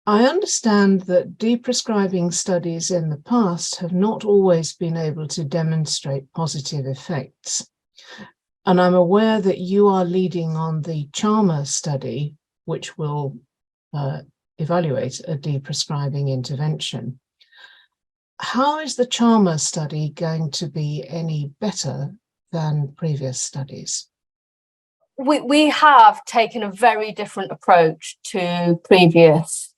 I understand that deprescribing studies in the past have not always been able to demonstrate positive effects. And I'm aware that you are leading on the CHARMA study, which will evaluate a deprescribing intervention. How is the CHARMA study going to be any better than previous studies? We have taken a very different approach to previous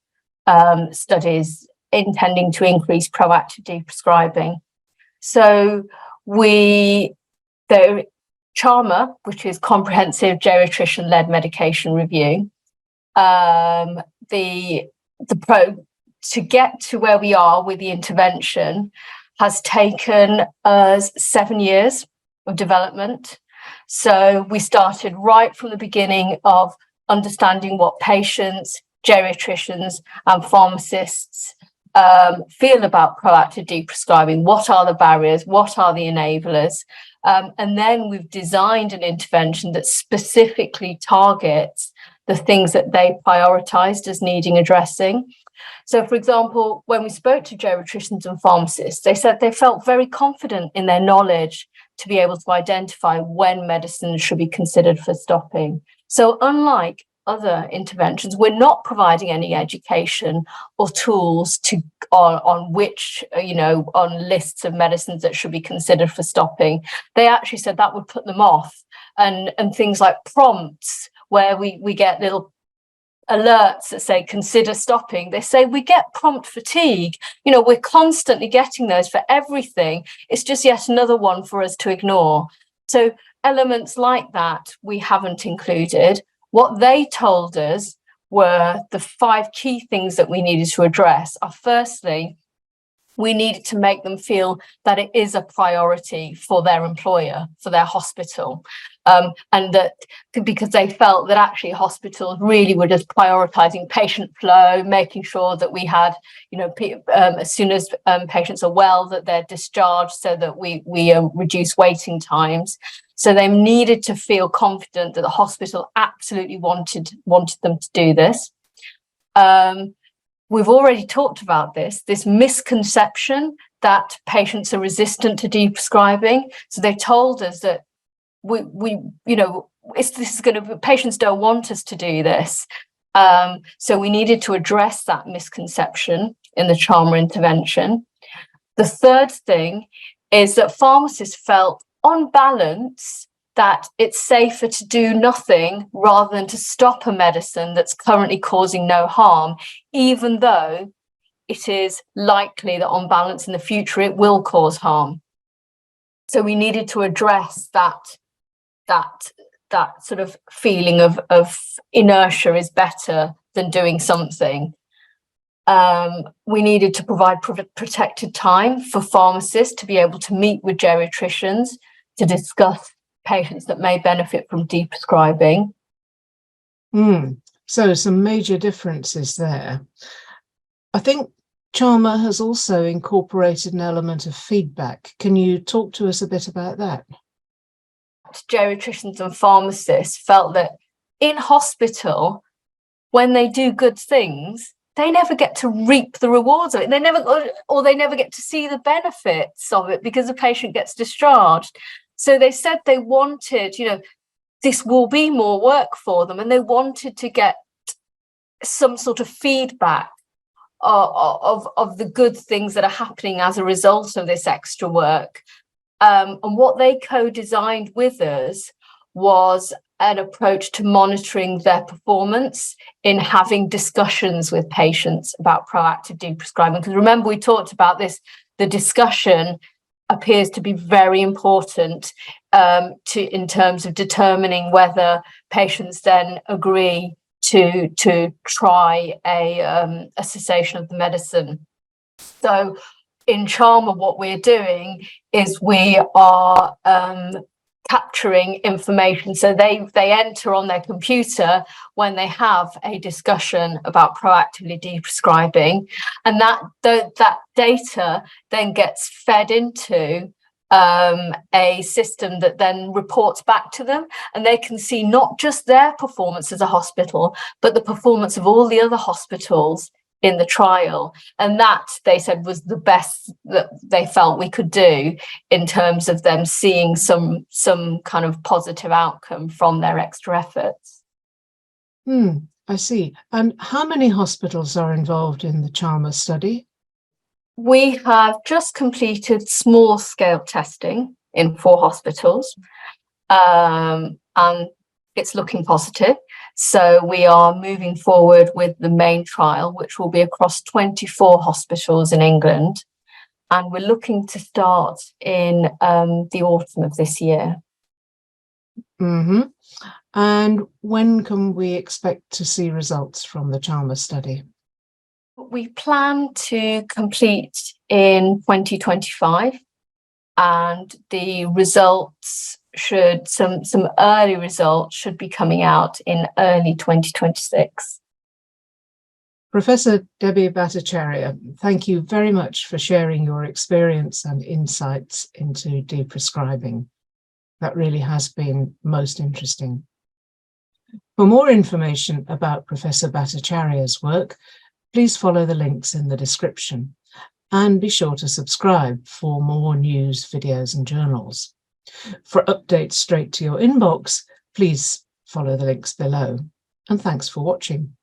studies intending to increase proactive deprescribing. So the CHARMA, which is Comprehensive Geriatrician-Led Medication Review, to get to where we are with the intervention has taken us 7 years of development. So we started right from the beginning of understanding what patients, geriatricians and pharmacists feel about proactive deprescribing. What are the barriers? What are the enablers? And then we've designed an intervention that specifically targets the things that they prioritised as needing addressing. So, for example, when we spoke to geriatricians and pharmacists, they said they felt very confident in their knowledge to be able to identify when medicines should be considered for stopping. So unlike other interventions, we're not providing any education or tools on which, on lists of medicines that should be considered for stopping. They actually said that would put them off. And things like prompts where we get little alerts that say consider stopping, they say we get prompt fatigue. We're constantly getting those for everything. It's just yet another one for us to ignore. So elements like that we haven't included. What they told us were the 5 key things that we needed to address are, firstly, we needed to make them feel that it is a priority for their employer, for their hospital, and that because they felt that actually hospitals really were just prioritising patient flow, making sure that we had, as soon as patients are well, that they're discharged so that we reduce waiting times. So they needed to feel confident that the hospital absolutely wanted them to do this. We've already talked about this misconception that patients are resistant to deprescribing. So they told us that patients don't want us to do this. So we needed to address that misconception in the CHARMA intervention. The third thing is that pharmacists felt, on balance, that it's safer to do nothing rather than to stop a medicine that's currently causing no harm, even though it is likely that on balance in the future it will cause harm. So we needed to address that sort of feeling of inertia is better than doing something. We needed to provide protected time for pharmacists to be able to meet with geriatricians to discuss patients that may benefit from deprescribing. So some major differences there. I think CHARMA has also incorporated an element of feedback. Can you talk to us a bit about that? Geriatricians and pharmacists felt that in hospital, when they do good things, they never get to reap the rewards of it. They never get to see the benefits of it because the patient gets discharged. So they said they wanted, this will be more work for them, and they wanted to get some sort of feedback of the good things that are happening as a result of this extra work. And what they co-designed with us was an approach to monitoring their performance in having discussions with patients about proactive deprescribing. Because remember, we talked about this, the discussion appears to be very important in terms of determining whether patients then agree to try a cessation of the medicine. So in CHARMA, what we're doing is we are capturing information. So they enter on their computer when they have a discussion about proactively deprescribing, and that data then gets fed into a system that then reports back to them, and they can see not just their performance as a hospital, but the performance of all the other hospitals in the trial, and that, they said, was the best that they felt we could do in terms of them seeing some kind of positive outcome from their extra efforts. I see. And how many hospitals are involved in the Chalmers study? We have just completed small scale testing in 4 hospitals, and it's looking positive. So we are moving forward with the main trial, which will be across 24 hospitals in England. And we're looking to start in the autumn of this year. And when can we expect to see results from the Chalmers study? We plan to complete in 2025, and the results some early results should be coming out in early 2026. Professor Debi Bhattacharya, thank you very much for sharing your experience and insights into deprescribing. That really has been most interesting. For more information about Professor Bhattacharya's work, please follow the links in the description, and be sure to subscribe for more news, videos and journals. For updates straight to your inbox, please follow the links below. And thanks for watching.